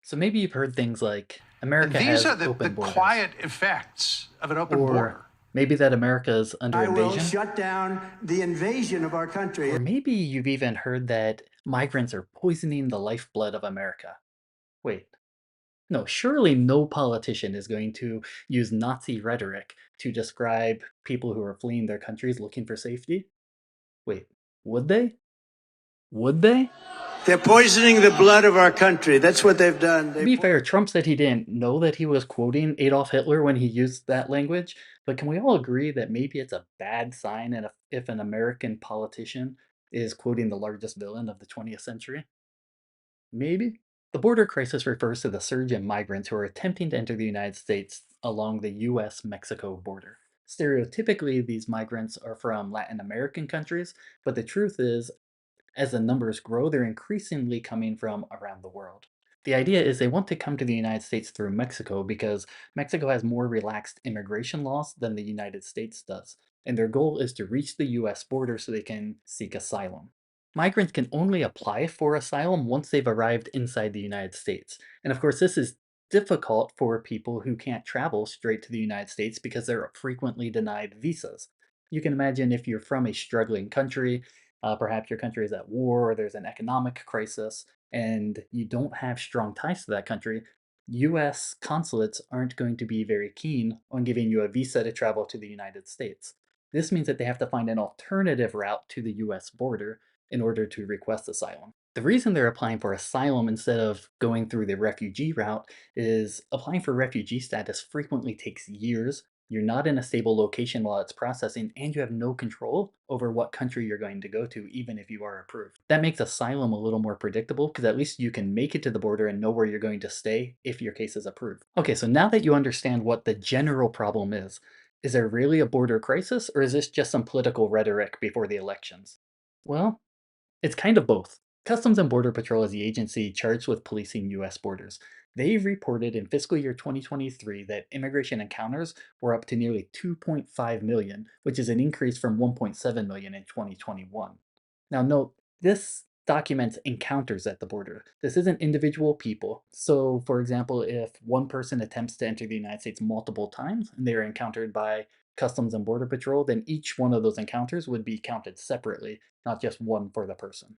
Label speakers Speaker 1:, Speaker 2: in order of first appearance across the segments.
Speaker 1: So maybe you've heard things like
Speaker 2: And
Speaker 1: America
Speaker 2: these
Speaker 1: has
Speaker 2: are the
Speaker 1: open borders,
Speaker 2: quiet effects of an open
Speaker 1: or
Speaker 2: border.
Speaker 1: maybe that America is under
Speaker 3: I will
Speaker 1: invasion,
Speaker 3: shut down the invasion of our country.
Speaker 1: or maybe you've even heard that migrants are poisoning the lifeblood of America. Wait, no, surely no politician is going to use Nazi rhetoric to describe people who are fleeing their countries looking for safety. Wait, would they? Would they?
Speaker 3: They're poisoning the blood of our country. That's what they've done.
Speaker 1: To be fair, Trump said he didn't know that he was quoting Adolf Hitler when he used that language, but can we all agree that maybe it's a bad sign and if an American politician is quoting the largest villain of the 20th century? Maybe? The border crisis refers to the surge in migrants who are attempting to enter the United States along the US Mexico border. Stereotypically, these migrants are from Latin American countries, but the truth is as the numbers grow, they're increasingly coming from around the world. The idea is they want to come to the United States through Mexico because Mexico has more relaxed immigration laws than the United States does, and their goal is to reach the US border so they can seek asylum. Migrants can only apply for asylum once they've arrived inside the United States. And of course, this is difficult for people who can't travel straight to the United States because they're frequently denied visas. You can imagine if you're from a struggling country, perhaps your country is at war or there's an economic crisis, and you don't have strong ties to that country, US consulates aren't going to be very keen on giving you a visa to travel to the United States. This means that they have to find an alternative route to the US border in order to request asylum. The reason they're applying for asylum instead of going through the refugee route is applying for refugee status frequently takes years. You're not in a stable location while it's processing, and you have no control over what country you're going to go to, even if you are approved. That makes asylum a little more predictable because at least you can make it to the border and know where you're going to stay if your case is approved. Okay, so now that you understand what the general problem is there really a border crisis, or is this just some political rhetoric before the elections? Well, it's kind of both. Customs and Border Patrol is the agency charged with policing US borders. They reported in fiscal year 2023 that immigration encounters were up to nearly 2.5 million, which is an increase from 1.7 million in 2021. Now, note, this documents encounters at the border. This isn't individual people. So, for example, if one person attempts to enter the United States multiple times and they are encountered by Customs and Border Patrol, then each one of those encounters would be counted separately, not just one for the person.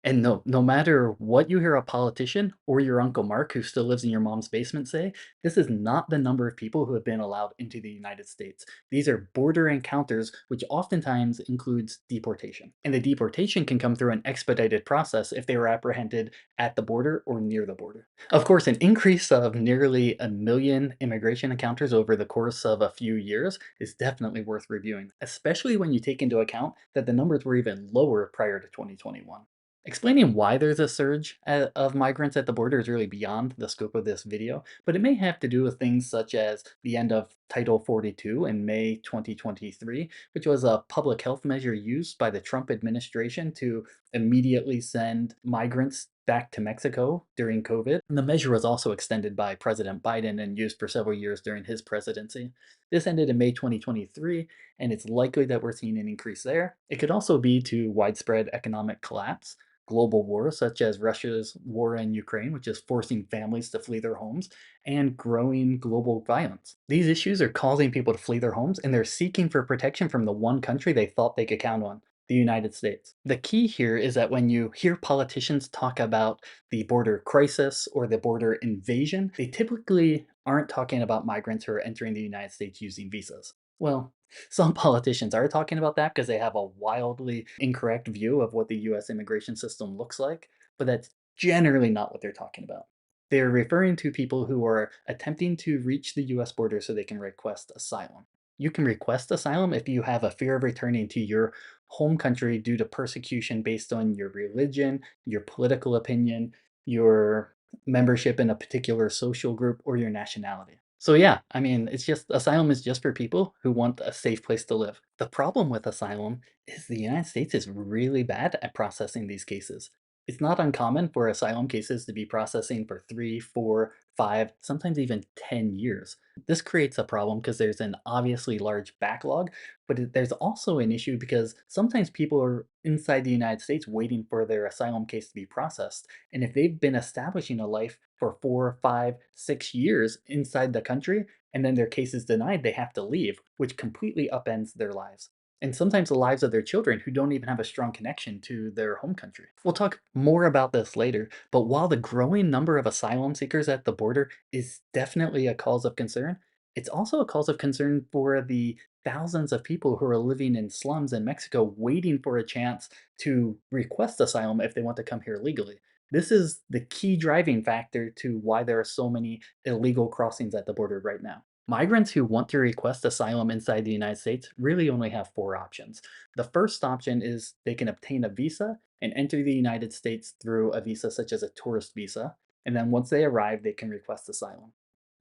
Speaker 1: And no matter what you hear a politician or your Uncle Mark, who still lives in your mom's basement, say, this is not the number of people who have been allowed into the United States. These are border encounters, which oftentimes includes deportation. And the deportation can come through an expedited process if they were apprehended at the border or near the border. Of course, an increase of nearly a million immigration encounters over the course of a few years is definitely worth reviewing, especially when you take into account that the numbers were even lower prior to 2021. Explaining why there's a surge of migrants at the border is really beyond the scope of this video, but it may have to do with things such as the end of Title 42 in May 2023, which was a public health measure used by the Trump administration to immediately send migrants back to Mexico during COVID. And the measure was also extended by President Biden and used for several years during his presidency. This ended in May 2023, and it's likely that we're seeing an increase there. It could also be to widespread economic collapse, global wars such as Russia's war in Ukraine, which is forcing families to flee their homes, and growing global violence. These issues are causing people to flee their homes and they're seeking for protection from the one country they thought they could count on, the United States. The key here is that when you hear politicians talk about the border crisis or the border invasion, they typically aren't talking about migrants who are entering the United States using visas. Well, some politicians are talking about that because they have a wildly incorrect view of what the US immigration system looks like, but that's generally not what they're talking about. They're referring to people who are attempting to reach the US border so they can request asylum. You can request asylum if you have a fear of returning to your home country due to persecution based on your religion, your political opinion, your membership in a particular social group, or your nationality. So yeah, I mean, it's just asylum is just for people who want a safe place to live. The problem with asylum is the United States is really bad at processing these cases. It's not uncommon for asylum cases to be processing for 3, 4, 5, sometimes even 10 years. This creates a problem because there's an obviously large backlog, but there's also an issue because sometimes people are inside the United States waiting for their asylum case to be processed. And if they've been establishing a life for 4, 5, 6 years inside the country, and then their case is denied, they have to leave, which completely upends their lives. And sometimes the lives of their children who don't even have a strong connection to their home country. We'll talk more about this later, but while the growing number of asylum seekers at the border is definitely a cause of concern, it's also a cause of concern for the thousands of people who are living in slums in Mexico waiting for a chance to request asylum if they want to come here legally. This is the key driving factor to why there are so many illegal crossings at the border right now. Migrants who want to request asylum inside the United States really only have four options. The first option is they can obtain a visa and enter the United States through a visa such as a tourist visa, and then once they arrive, they can request asylum.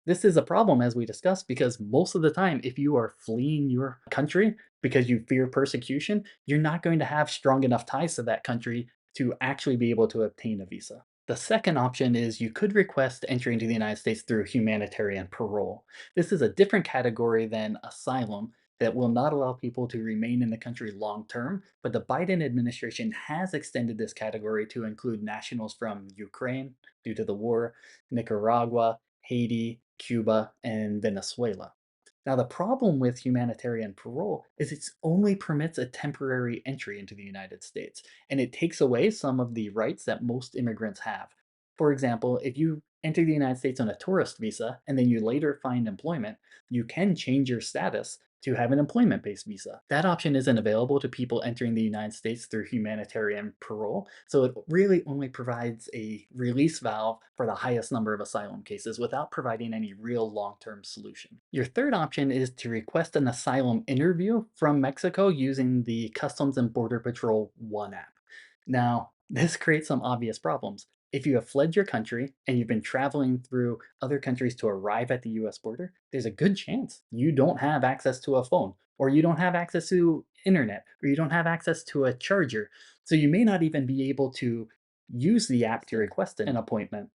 Speaker 1: This is a problem, as we discussed, because most of the time, if you are fleeing your country because you fear persecution, you're not going to have strong enough ties to that country to actually be able to obtain a visa. The second option is you could request entry into the United States through humanitarian parole. This is a different category than asylum that will not allow people to remain in the country long term, but the Biden administration has extended this category to include nationals from Ukraine due to the war, Nicaragua, Haiti, Cuba, and Venezuela. Now, the problem with humanitarian parole is it only permits a temporary entry into the United States, and it takes away some of the rights that most immigrants have. For example, if you enter the United States on a tourist visa and then you later find employment, you can change your status to have an employment based visa. That option isn't available to people entering the United States through humanitarian parole, so it really only provides a release valve for the highest number of asylum cases without providing any real long term solution. Your third option is to request an asylum interview from Mexico using the Customs and Border Patrol One app. Now, this creates some obvious problems. If you have fled your country and you've been traveling through other countries to arrive at the US border, there's a good chance you don't have access to a phone, or you don't have access to internet, or you don't have access to a charger. So you may not even be able to use the app to request an appointment.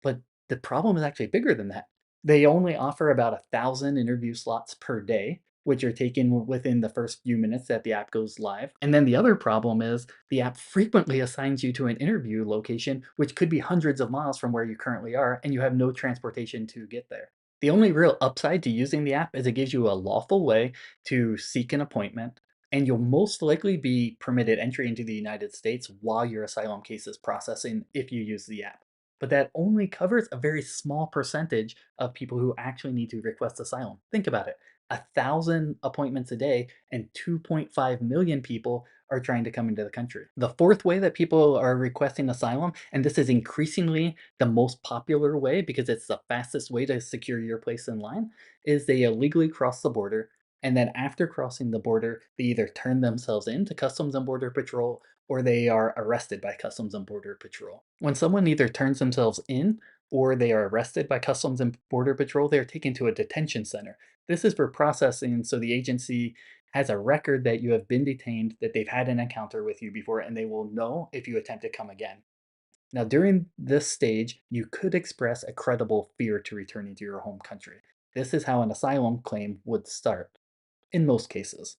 Speaker 1: But the problem is actually bigger than that. They only offer about 1,000 interview slots per day, which are taken within the first few minutes that the app goes live. And then the other problem is the app frequently assigns you to an interview location, which could be hundreds of miles from where you currently are, and you have no transportation to get there. The only real upside to using the app is it gives you a lawful way to seek an appointment, and you'll most likely be permitted entry into the United States while your asylum case is processing if you use the app. But that only covers a very small percentage of people who actually need to request asylum. Think about it. 1,000 appointments a day and 2.5 million people are trying to come into the country. The fourth way that people are requesting asylum, and this is increasingly the most popular way because it's the fastest way to secure your place in line, is they illegally cross the border. And then after crossing the border, they either turn themselves in to Customs and Border Patrol or they are arrested by Customs and Border Patrol. When someone either turns themselves in or they are arrested by Customs and Border Patrol, they are taken to a detention center. This is for processing, so the agency has a record that you have been detained, that they've had an encounter with you before, and they will know if you attempt to come again. Now, during this stage, you could express a credible fear to returning to your home country. This is how an asylum claim would start, in most cases.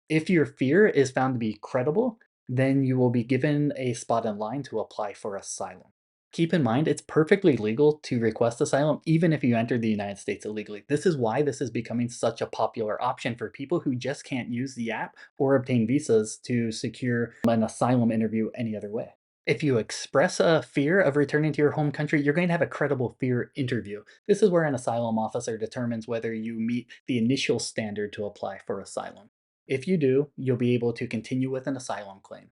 Speaker 1: If your fear is found to be credible, then you will be given a spot in line to apply for asylum. Keep in mind, it's perfectly legal to request asylum even if you entered the United States illegally. This is why this is becoming such a popular option for people who just can't use the app or obtain visas to secure an asylum interview any other way. If you express a fear of returning to your home country, you're going to have a credible fear interview. This is where an asylum officer determines whether you meet the initial standard to apply for asylum. If you do, you'll be able to continue with an asylum claim.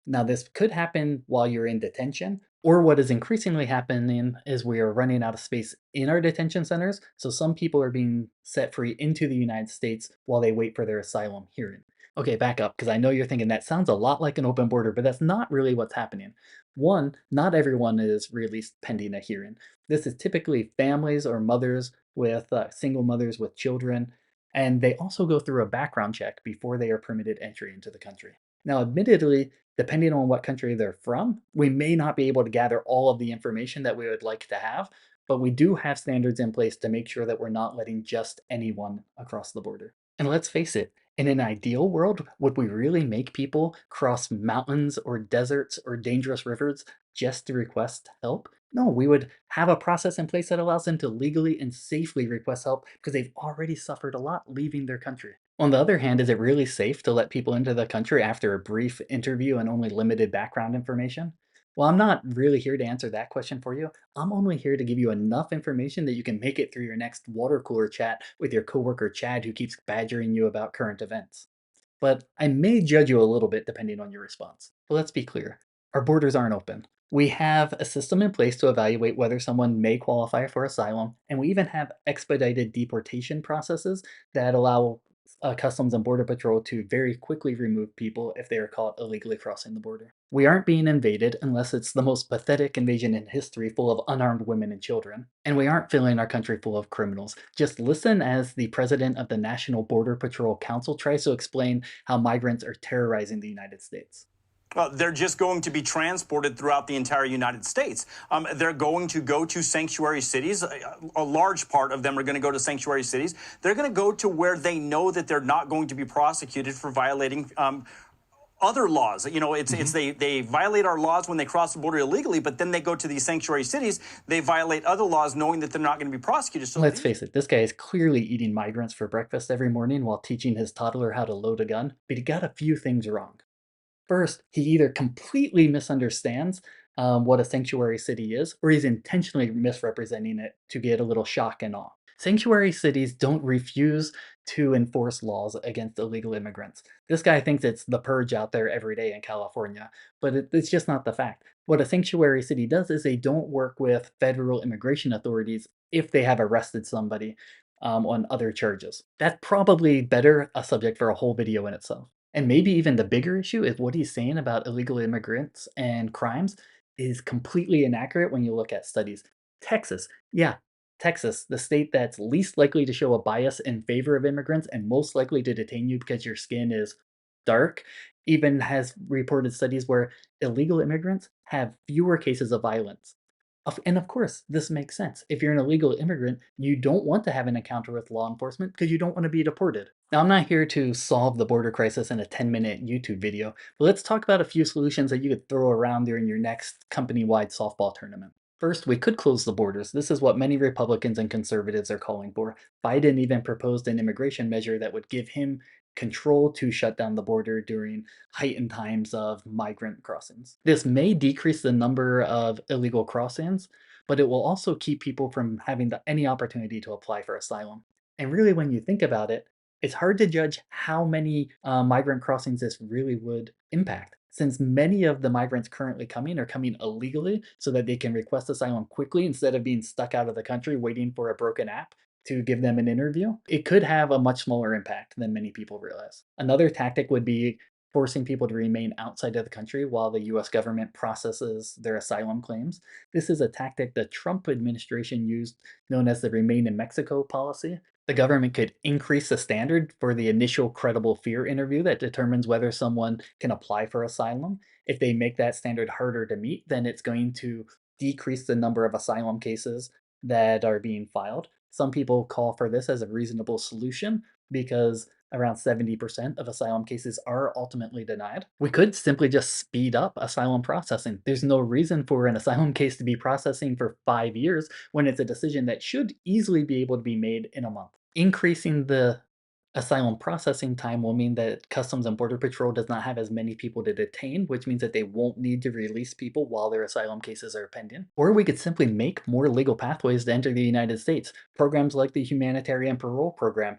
Speaker 1: Now, this could happen while you're in detention, or what is increasingly happening is we are running out of space in our detention centers, so some people are being set free into the United States while they wait for their asylum hearing. Okay, back up, because I know you're thinking that sounds a lot like an open border, but that's not really what's happening. One, not everyone is released pending a hearing. This is typically families or mothers with single mothers with children, and they also go through a background check before they are permitted entry into the country. Now, admittedly, depending on what country they're from, we may not be able to gather all of the information that we would like to have, but we do have standards in place to make sure that we're not letting just anyone across the border. And let's face it, in an ideal world, would we really make people cross mountains or deserts or dangerous rivers just to request help? No, we would have a process in place that allows them to legally and safely request help because they've already suffered a lot leaving their country. On the other hand, is it really safe to let people into the country after a brief interview and only limited background information? Well, I'm not really here to answer that question for you. I'm only here to give you enough information that you can make it through your next water cooler chat with your coworker Chad who keeps badgering you about current events. But I may judge you a little bit depending on your response. But let's be clear, our borders aren't open. We have a system in place to evaluate whether someone may qualify for asylum, and we even have expedited deportation processes that allow Customs and Border Patrol to very quickly remove people if they are caught illegally crossing the border. We aren't being invaded unless it's the most pathetic invasion in history full of unarmed women and children. And we aren't filling our country full of criminals. Just listen as the president of the National Border Patrol Council tries to explain how migrants are terrorizing the United States.
Speaker 4: They're just going to be transported throughout the entire United States. They're going to go to sanctuary cities. A large part of them are going to go to sanctuary cities. They're going to go to where they know that they're not going to be prosecuted for violating other laws. You know, it's they violate our laws when they cross the border illegally, but then they go to these sanctuary cities. They violate other laws knowing that they're not going to be prosecuted. So
Speaker 1: Let's face it, this guy is clearly eating migrants for breakfast every morning while teaching his toddler how to load a gun, but he got a few things wrong. First, he either completely misunderstands what a sanctuary city is, or he's intentionally misrepresenting it to get a little shock and awe. Sanctuary cities don't refuse to enforce laws against illegal immigrants. This guy thinks it's the purge out there every day in California, but it's just not the fact. What a sanctuary city does is they don't work with federal immigration authorities if they have arrested somebody on other charges. That's probably better a subject for a whole video in itself. And maybe even the bigger issue is what he's saying about illegal immigrants and crimes is completely inaccurate when you look at studies. Texas, yeah, Texas, the state that's least likely to show a bias in favor of immigrants and most likely to detain you because your skin is dark, even has reported studies where illegal immigrants have fewer cases of violence. And of course, this makes sense. If you're an illegal immigrant, you don't want to have an encounter with law enforcement because you don't want to be deported. Now, I'm not here to solve the border crisis in a 10-minute YouTube video, but let's talk about a few solutions that you could throw around during your next company wide softball tournament. First, we could close the borders. This is what many Republicans and conservatives are calling for. Biden even proposed an immigration measure that would give him control to shut down the border during heightened times of migrant crossings. This may decrease the number of illegal crossings, but it will also keep people from having any opportunity to apply for asylum. And really, when you think about it, it's hard to judge how many migrant crossings this really would impact, since many of the migrants currently coming are coming illegally so that they can request asylum quickly instead of being stuck out of the country waiting for a broken app to give them an interview. It could have a much smaller impact than many people realize. Another tactic would be forcing people to remain outside of the country while the US government processes their asylum claims. This is a tactic the Trump administration used, known as the Remain in Mexico policy. The government could increase the standard for the initial credible fear interview that determines whether someone can apply for asylum. If they make that standard harder to meet, then it's going to decrease the number of asylum cases that are being filed. Some people call for this as a reasonable solution because around 70% of asylum cases are ultimately denied. We could simply just speed up asylum processing. There's no reason for an asylum case to be processing for 5 years when it's a decision that should easily be able to be made in a month. Increasing the asylum processing time will mean that Customs and Border Patrol does not have as many people to detain, which means that they won't need to release people while their asylum cases are pending. Or we could simply make more legal pathways to enter the United States. Programs like the Humanitarian Parole Program,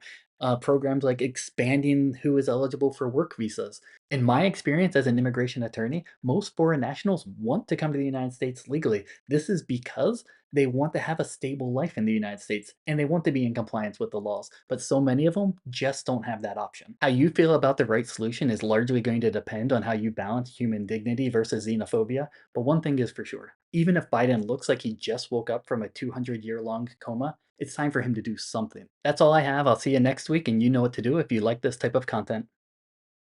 Speaker 1: programs like expanding who is eligible for work visas. In my experience as an immigration attorney, most foreign nationals want to come to the United States legally. This is because they want to have a stable life in the United States and they want to be in compliance with the laws, but so many of them just don't have that option. How you feel about the right solution is largely going to depend on how you balance human dignity versus xenophobia, but one thing is for sure. Even if Biden looks like he just woke up from a 200-year-long coma, it's time for him to do something. That's all I have. I'll see you next week, and you know what to do if you like this type of content.